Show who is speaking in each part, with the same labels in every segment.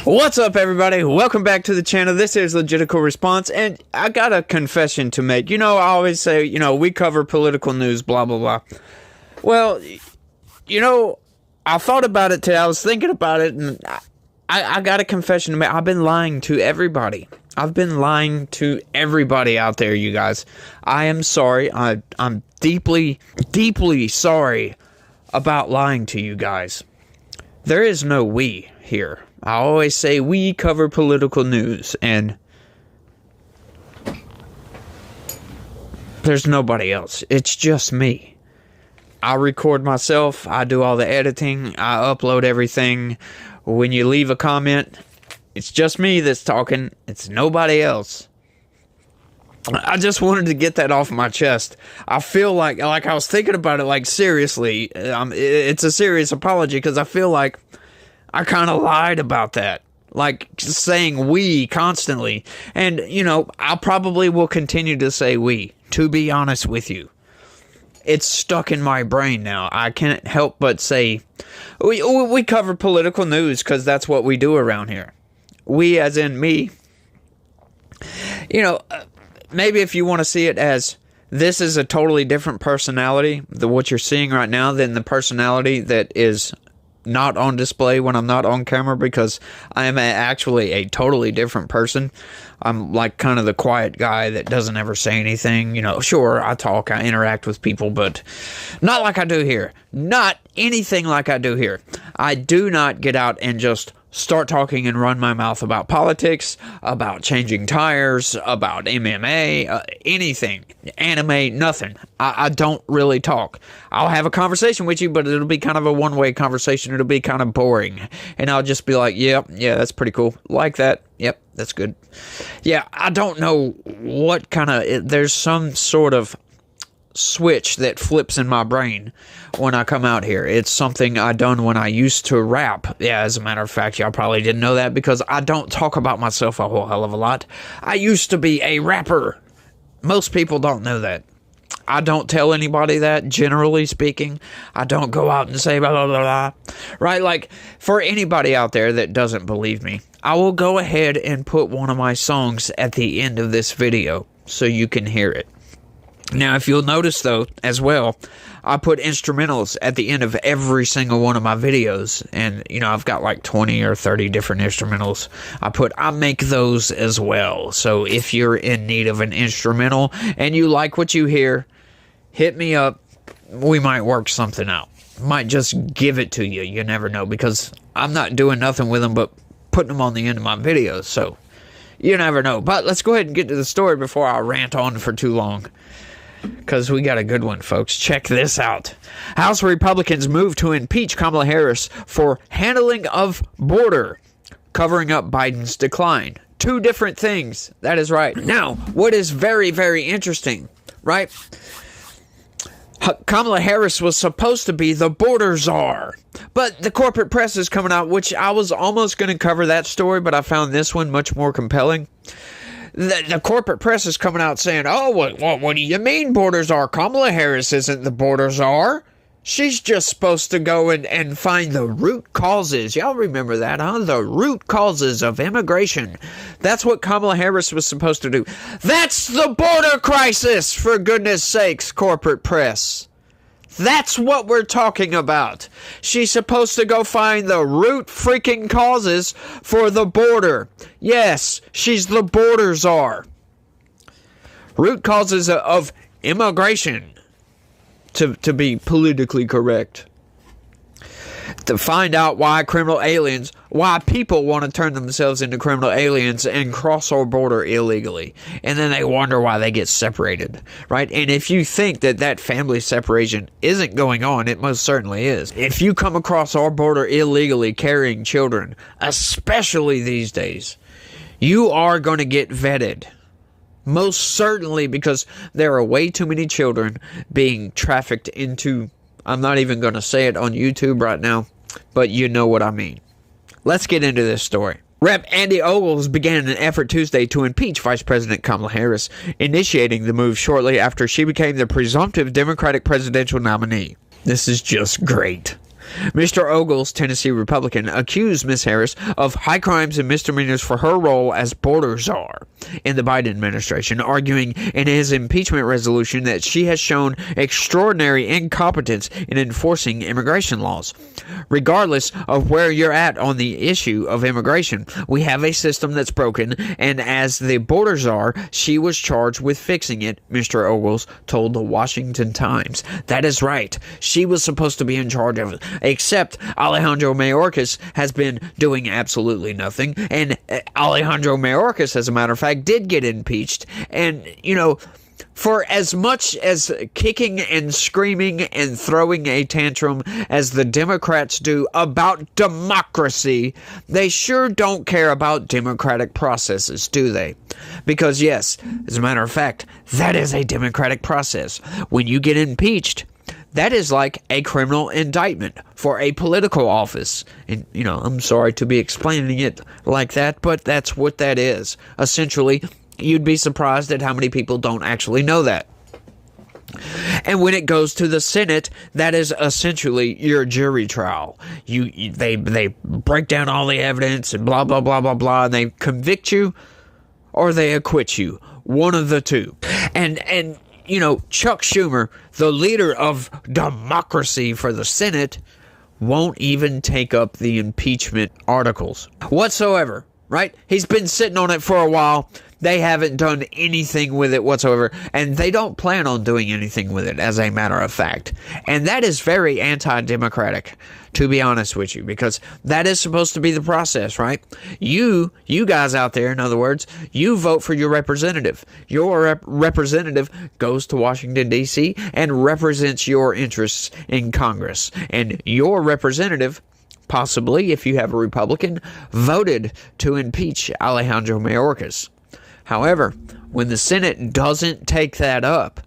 Speaker 1: What's up, everybody? Welcome back to the channel. This is Legitical Response, and I got a confession to make. You know, I always say, we cover political news, blah, blah, blah. Well, I thought about it today. I was thinking about it, and I got a confession to make. I've been lying to everybody. I've been lying to everybody out there, you guys. I am sorry. I'm deeply, deeply sorry about lying to you guys. There is no we here. I always say we cover political news, and there's nobody else. It's just me. I record myself. I do all the editing. I upload everything. When you leave a comment, it's just me that's talking. It's nobody else. I just wanted to get that off my chest. I feel like I was thinking about it, like, seriously. It's a serious apology, because I feel like I kind of lied about that. Like, just saying we constantly. And, I probably will continue to say we, to be honest with you. It's stuck in my brain now. I can't help but say, we cover political news because that's what we do around here. We, as in me. Maybe if you want to see it as, this is a totally different personality, what you're seeing right now, than the personality that is not on display when I'm not on camera, because I am actually a totally different person. I'm like kind of the quiet guy that doesn't ever say anything. Sure, I talk, I interact with people, but not like I do here. Not anything like I do here. I do not get out and just start talking and run my mouth about politics, about changing tires, about MMA, anything, anime, nothing. I don't really talk. I'll have a conversation with you, but it'll be kind of a one-way conversation. It'll be kind of boring. And I'll just be like, yeah, that's pretty cool. Like that. Yep, that's good. Yeah, I don't know what kind of, there's some sort of switch that flips in my brain when I come out here. It's something I done when I used to rap. Yeah, as a matter of fact, y'all probably didn't know that, because I don't talk about myself a whole hell of a lot. I used to be a rapper. Most people don't know that. I don't tell anybody that, generally speaking. I don't go out and say blah, blah, blah, blah. Right? Like, for anybody out there that doesn't believe me, I will go ahead and put one of my songs at the end of this video so you can hear it. Now, if you'll notice, though, as well, I put instrumentals at the end of every single one of my videos. And, I've got like 20 or 30 different instrumentals. I make those as well. So if you're in need of an instrumental and you like what you hear, hit me up. We might work something out. Might just give it to you. You never know, because I'm not doing nothing with them but putting them on the end of my videos. So you never know. But let's go ahead and get to the story before I rant on for too long, because we got a good one, folks. Check this out. House Republicans move to impeach Kamala Harris for handling of border, covering up Biden's decline. Two different things. That is right. Now, what is very, very interesting, right? Kamala Harris was supposed to be the border czar, but the corporate press is coming out, which I was almost going to cover that story, but I found this one much more compelling. The corporate press is coming out saying, oh, what do you mean border czar? Kamala Harris isn't the border czar. She's just supposed to go and find the root causes. Y'all remember that, huh? The root causes of immigration. That's what Kamala Harris was supposed to do. That's the border crisis, for goodness sakes, corporate press. That's what we're talking about. She's supposed to go find the root freaking causes for the border. Yes, she's the border czar. Root causes of immigration, to be politically correct. To find out why people want to turn themselves into criminal aliens and cross our border illegally. And then they wonder why they get separated, right? And if you think that family separation isn't going on, it most certainly is. If you come across our border illegally carrying children, especially these days, you are going to get vetted. Most certainly, because there are way too many children being trafficked into, I'm not even going to say it on YouTube right now, but you know what I mean. Let's get into this story. Rep. Andy Ogles began an effort Tuesday to impeach Vice President Kamala Harris, initiating the move shortly after she became the presumptive Democratic presidential nominee. This is just great. Mr. Ogles, Tennessee Republican, accused Ms. Harris of high crimes and misdemeanors for her role as border czar in the Biden administration, arguing in his impeachment resolution that she has shown extraordinary incompetence in enforcing immigration laws. Regardless of where you're at on the issue of immigration, we have a system that's broken, and as the border czar, she was charged with fixing it, Mr. Ogles told the Washington Times. That is right. She was supposed to be in charge of it, except Alejandro Mayorkas has been doing absolutely nothing, and Alejandro Mayorkas, as a matter of fact, did get impeached, and, you know, for as much as kicking and screaming and throwing a tantrum as the Democrats do about democracy, they sure don't care about democratic processes, do they? Because yes, as a matter of fact, that is a democratic process. When you get impeached, that is like a criminal indictment for a political office. And, you know, I'm sorry to be explaining it like that, but that's what that is. Essentially, you'd be surprised at how many people don't actually know that. And when it goes to the Senate, that is essentially your jury trial. They break down all the evidence and blah, blah, blah, blah, blah, and they convict you or they acquit you. One of the two. And you know, Chuck Schumer, the leader of democracy for the Senate, won't even take up the impeachment articles whatsoever, right? He's been sitting on it for a while. They haven't done anything with it whatsoever, and they don't plan on doing anything with it, as a matter of fact. And that is very anti-democratic, to be honest with you, because that is supposed to be the process, right? You guys out there, in other words, you vote for your representative. Your representative goes to Washington, D.C., and represents your interests in Congress. And your representative, possibly, if you have a Republican, voted to impeach Alejandro Mayorkas. However, when the Senate doesn't take that up,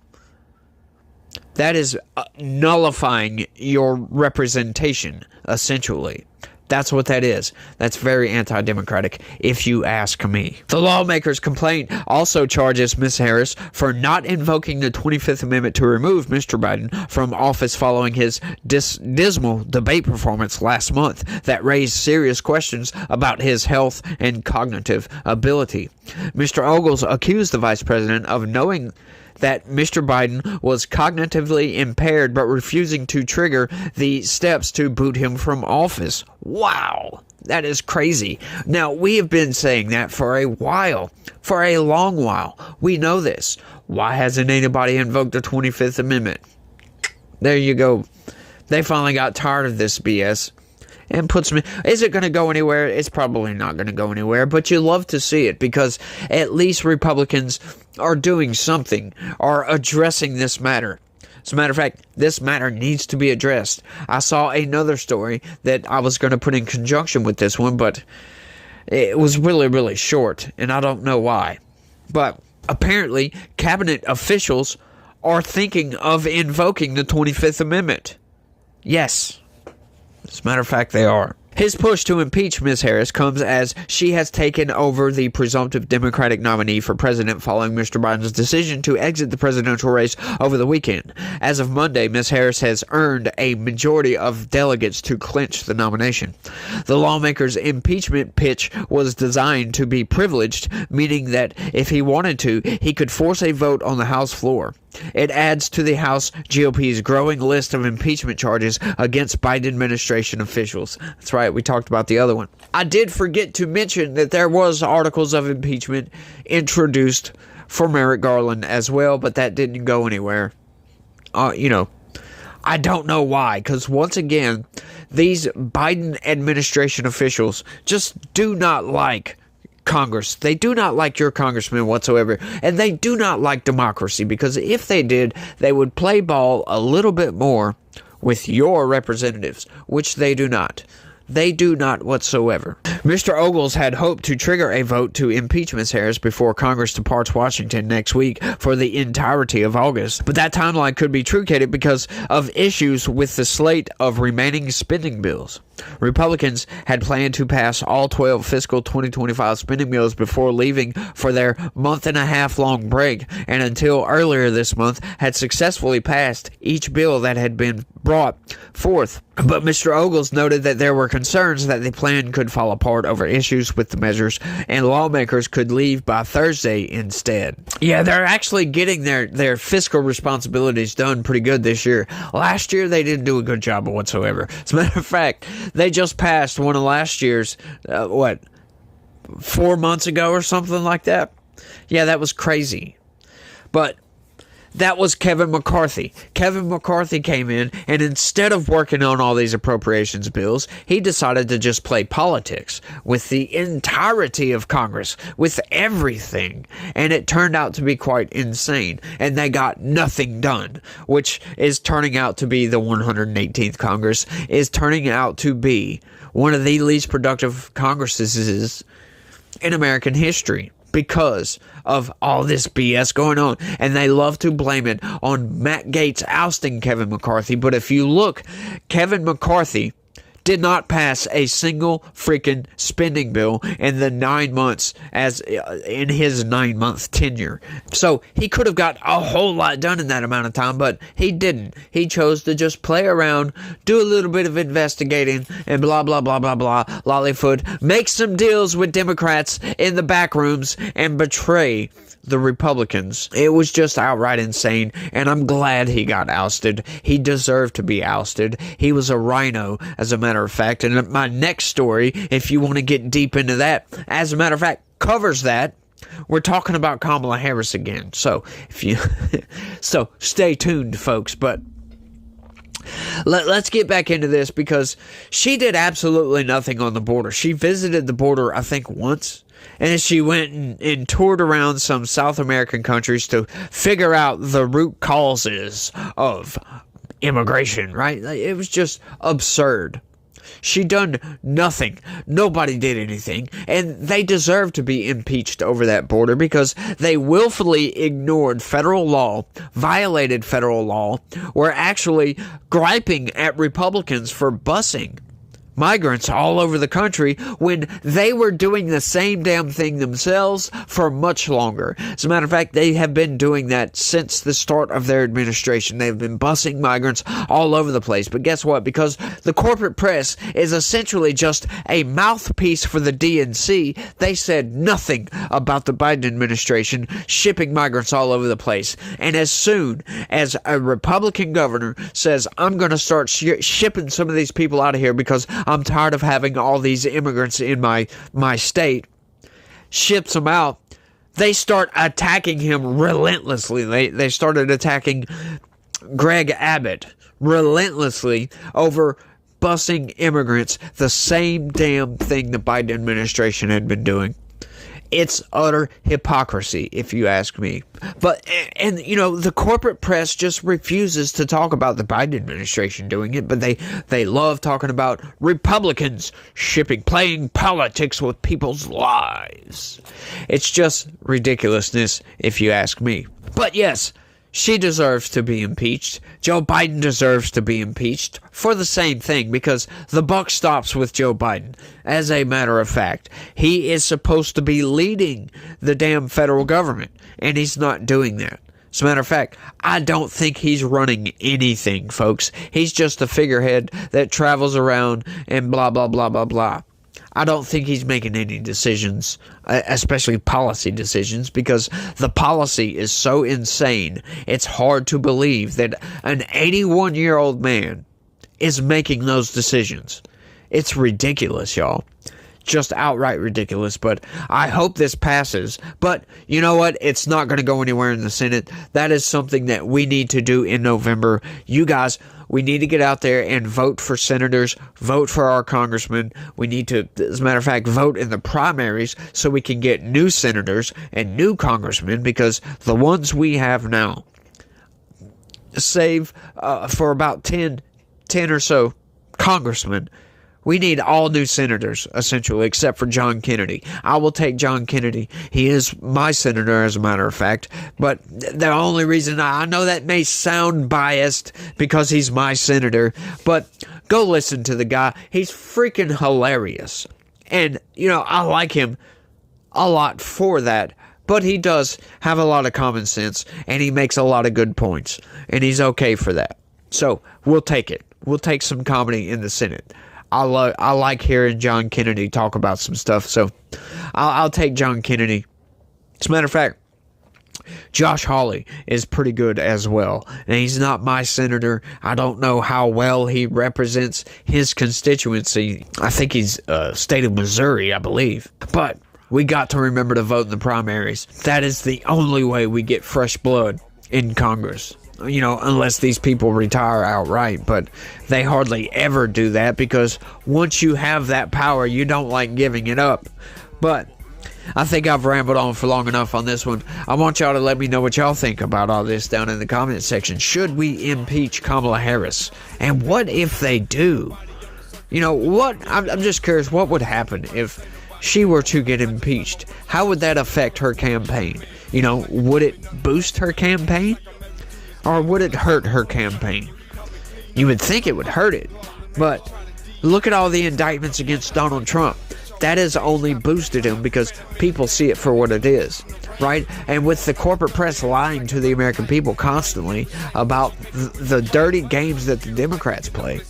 Speaker 1: that is nullifying your representation, essentially. That's what that is. That's very anti-democratic, if you ask me. The lawmaker's complaint also charges Ms. Harris for not invoking the 25th Amendment to remove Mr. Biden from office following his dismal debate performance last month that raised serious questions about his health and cognitive ability. Mr. Ogles accused the vice president of knowing that Mr. Biden was cognitively impaired but refusing to trigger the steps to boot him from office. Wow, that is crazy. Now, we have been saying that for a while, for a long while. We know this. Why hasn't anybody invoked the 25th Amendment? There you go. They finally got tired of this BS. And puts me. Is it going to go anywhere? It's probably not going to go anywhere, but you love to see it because at least Republicans are doing something, are addressing this matter. As a matter of fact, this matter needs to be addressed. I saw another story that I was going to put in conjunction with this one, but it was really, really short, and I don't know why. But apparently, cabinet officials are thinking of invoking the 25th Amendment. Yes. As a matter of fact, they are. His push to impeach Ms. Harris comes as she has taken over the presumptive Democratic nominee for president following Mr. Biden's decision to exit the presidential race over the weekend. As of Monday, Ms. Harris has earned a majority of delegates to clinch the nomination. The lawmaker's impeachment pitch was designed to be privileged, meaning that if he wanted to, he could force a vote on the House floor. It adds to the House GOP's growing list of impeachment charges against Biden administration officials. That's right, we talked about the other one. I did forget to mention that there was articles of impeachment introduced for Merrick Garland as well, but that didn't go anywhere. I don't know why, because once again, these Biden administration officials just do not like Congress. They do not like your congressman whatsoever, and they do not like democracy, because if they did, they would play ball a little bit more with your representatives, which they do not. They do not whatsoever. Mr. Ogles had hoped to trigger a vote to impeach Ms. Harris before Congress departs Washington next week for the entirety of August, but that timeline could be truncated because of issues with the slate of remaining spending bills. Republicans had planned to pass all 12 fiscal 2025 spending bills before leaving for their month-and-a-half-long break, and until earlier this month had successfully passed each bill that had been brought forth. But Mr. Ogles noted that there were concerns that the plan could fall apart over issues with the measures, and lawmakers could leave by Thursday instead. Yeah, they're actually getting their fiscal responsibilities done pretty good this year. Last year, they didn't do a good job whatsoever. As a matter of fact, they just passed one of last year's, 4 months ago or something like that? Yeah, that was crazy. But that was Kevin McCarthy. Kevin McCarthy came in, and instead of working on all these appropriations bills, he decided to just play politics with the entirety of Congress, with everything. And it turned out to be quite insane. And they got nothing done, which is turning out to be the 118th Congress, is turning out to be one of the least productive Congresses in American history, because of all this BS going on. And they love to blame it on Matt Gaetz ousting Kevin McCarthy. But if you look, Kevin McCarthy did not pass a single freaking spending bill in the 9 months in his 9-month tenure. So he could have got a whole lot done in that amount of time, but he didn't. He chose to just play around, do a little bit of investigating, and blah, blah, blah, blah, blah, lollyfoot, make some deals with Democrats in the back rooms, and betray the Republicans. It was just outright insane, and I'm glad he got ousted. He deserved to be ousted. He was a rhino, as a matter of fact. And my next story, if you want to get deep into that, as a matter of fact, covers that. We're talking about Kamala Harris again. So so stay tuned, folks. But let's get back into this, because she did absolutely nothing on the border. She visited the border, I think, once. And she went and toured around some South American countries to figure out the root causes of immigration, right? It was just absurd. She done nothing. Nobody did anything. And they deserve to be impeached over that border, because they willfully ignored federal law, violated federal law, were actually griping at Republicans for busing migrants all over the country when they were doing the same damn thing themselves for much longer. As a matter of fact, they have been doing that since the start of their administration. They've been busing migrants all over the place. But guess what? Because the corporate press is essentially just a mouthpiece for the DNC, they said nothing about the Biden administration shipping migrants all over the place. And as soon as a Republican governor says, I'm going to start shipping some of these people out of here because I'm tired of having all these immigrants in my state, ships them out, they start attacking him relentlessly. They started attacking Greg Abbott relentlessly over busing immigrants, the same damn thing the Biden administration had been doing. It's utter hypocrisy, if you ask me. But, and you know, the corporate press just refuses to talk about the Biden administration doing it, but they love talking about Republicans playing politics with people's lives. It's just ridiculousness, if you ask me. But yes, she deserves to be impeached. Joe Biden deserves to be impeached for the same thing, because the buck stops with Joe Biden. As a matter of fact, he is supposed to be leading the damn federal government, and he's not doing that. As a matter of fact, I don't think he's running anything, folks. He's just a figurehead that travels around and blah, blah, blah, blah, blah. I don't think he's making any decisions, especially policy decisions, because the policy is so insane. It's hard to believe that an 81-year-old man is making those decisions. It's ridiculous, y'all. Just outright ridiculous. But I hope this passes. But you know what? It's not going to go anywhere in the Senate. That is something that we need to do in November. You guys, we need to get out there and vote for senators, vote for our congressmen. We need to, as a matter of fact, vote in the primaries so we can get new senators and new congressmen, because the ones we have now, save for about 10 or so congressmen, we need all new senators, essentially, except for John Kennedy. I will take John Kennedy. He is my senator, as a matter of fact. But the only reason, I know that may sound biased because he's my senator, but Go listen to the guy. He's freaking hilarious. And, I like him a lot for that. But he does have a lot of common sense, and he makes a lot of good points. And he's okay for that. So, we'll take it. We'll take some comedy in the Senate. I like hearing John Kennedy talk about some stuff, so I'll take John Kennedy. As a matter of fact, Josh Hawley is pretty good as well. And he's not my senator. I don't know how well he represents his constituency. I think he's state of Missouri, I believe. But we got to remember to vote in the primaries. That is the only way we get fresh blood in Congress. Unless these people retire outright. But they hardly ever do that, because once you have that power, you don't like giving it up. But I think I've rambled on for long enough on this one. I want y'all to let me know what y'all think about all this down in the comment section. Should we impeach Kamala Harris? And what if they do? I'm just curious, what would happen if she were to get impeached? How would that affect her campaign? Would it boost her campaign? Or would it hurt her campaign? You would think it would hurt it. But look at all the indictments against Donald Trump. That has only boosted him because people see it for what it is, right? And with the corporate press lying to the American people constantly about the dirty games that the Democrats play,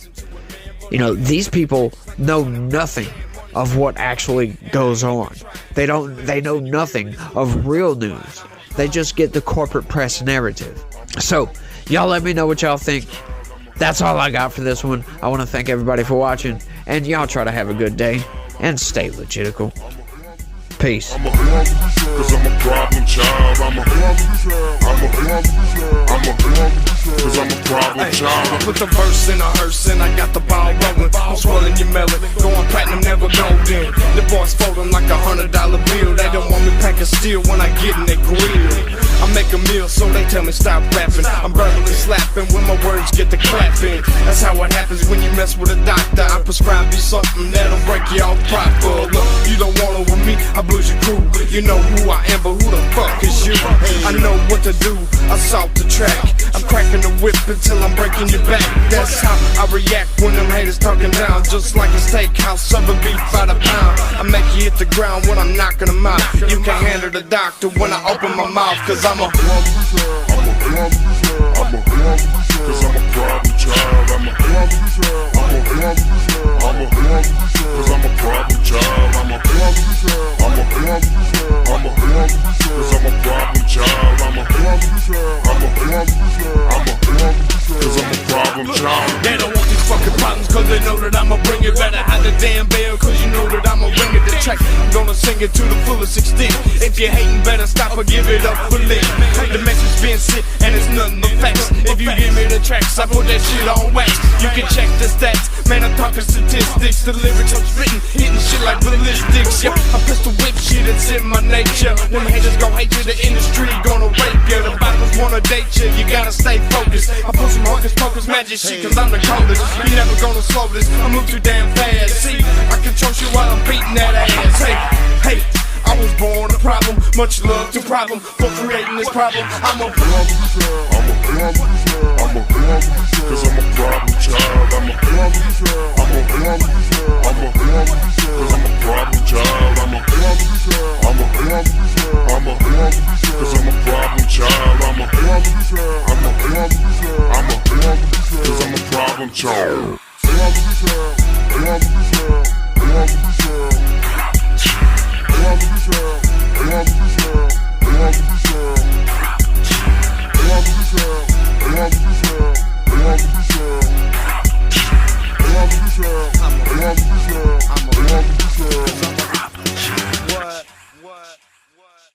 Speaker 1: these people know nothing of what actually goes on. They know nothing of real news. They just get the corporate press narrative. So, y'all let me know what y'all think. That's all I got for this one. I want to thank everybody for watching, and y'all try to have a good day. And stay legitical. Peace. I'm a cause I'm a problem child. I'm a cause I'm a problem child. I put the verse in a hearse and I got the ball rolling. I'm swirling your melon, going platinum, never golden. The boys folding like $100 bill. They don't want me packing steel when I get in their grill. I make a meal, so they tell me stop rapping. I'm verbally slapping when my words get the clapping. That's how it happens when you mess with a doctor. I prescribe you something that'll break you off proper. Look, you don't want it with me, I blues your crew. You know who I am, but who the fuck is you? I know what to do, assault the track. I'm cracking the whip until I'm breaking your back. That's how I react when them haters talking down. Just like a steakhouse, serving beef by the pound. I make you hit the ground when I'm knocking them out. You can't handle the doctor when I open my mouth, cause I'm a cause I'm a problem child. I'm a cause I'm a problem child. I'm a cause I'm a problem child. I'm a cause I'm a problem child. They don't want these fucking problems cause they know that I'ma bring it. Better hide the damn bell cause you know that I'ma ring it. The track, I'm gonna sing it to the fullest extent. If you're hating, better stop or give it up for lit. The message been sent and it's nothing but facts. If you give me the tracks, I put that shit on wax. You can check the stats, man, I'm talking statistics. The lyrics I'm spitting, hitting shit like ballistics. Yeah, I pistol whip shit, it's in my nature. Them haters gon' hate you, the industry gonna rape you. The bottles wanna date you, you gotta stay focused. I put some hocus pocus magic shit cause I'm the coldest. You never gonna slow this, I move too damn fast. See, I control shit while I'm beating that ass. Hey, I was born a problem, much love to problem for creating this problem. I'm a problem, cause I'm a problem child. I'm a problem, cause I'm a problem child. I'm a problem, cause I'm a problem child. I'm a cause I'm a problem child. What?